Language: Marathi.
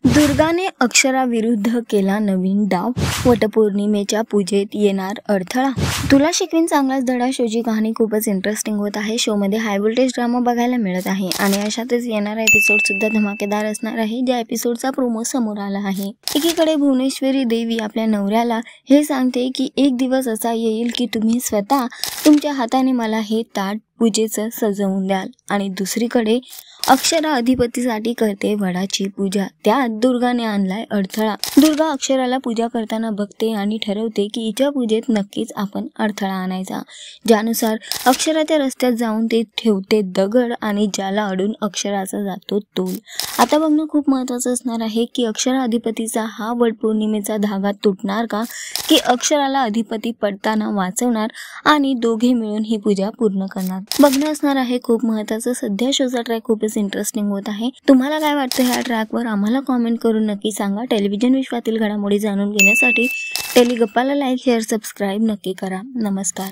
दुर्गाने अक्षराविरुद्ध केला नवीन डाव, वटपौर्णिमेच्या पूजेत येणार अडथळा. तुला शिकवीन चांगलाच धडा शोची कहाणी खूपच इंटरेस्टिंग होत आहे. शोमध्ये हाय व्होल्टेज ड्रामा बघायला मिळत आहे आणि अशातच येणारा एपिसोड सुद्धा धमाकेदार असणार आहे, ज्या एपिसोडचा प्रोमो समोर आला आहे. एकीकडे भुवनेश्वरी देवी आपल्या नवऱ्याला हे सांगते की एक दिवस असा येईल की तुम्ही स्वतः तुमच्या हाताने मला हे ताट पूजेचं सजवून द्याल, आणि दुसरीकडे अक्षरा अधिपतीसाठी करते वडाची पूजा. त्यात दुर्गाने आणलाय अडथळा. दुर्गा अक्षराला पूजा करताना बघते आणि ठरवते की हिच्या पूजेत नक्कीच आपण अडथळा आणायचा, ज्यानुसार अक्षरा त्या रस्त्यात जाऊन ते ठेवते दगड आणि ज्याला अडून अक्षराचा जातो तोल. आता बघणं खूप महत्त्वाचं असणार आहे की अक्षरा अधिपतीचा हा वटपौर्णिमेचा धागा तुटणार का, की अक्षराला अधिपती पडताना वाचवणार आणि दोघे मिळून ही पूजा पूर्ण करणार. बघणं असणार आहे खूप महत्त्वाचं. सध्या शोचा ट्रॅक खूपच इंटरेस्टिंग होत आहे. तुम्हाला काय वाटतं ह्या ट्रॅकवर आम्हाला कॉमेंट करून नक्की सांगा. टेलिव्हिजन विश्वातील घडामोडी जाणून घेण्यासाठी टेलिगप्पाला लाईक, शेअर, सबस्क्राईब नक्की करा. नमस्कार.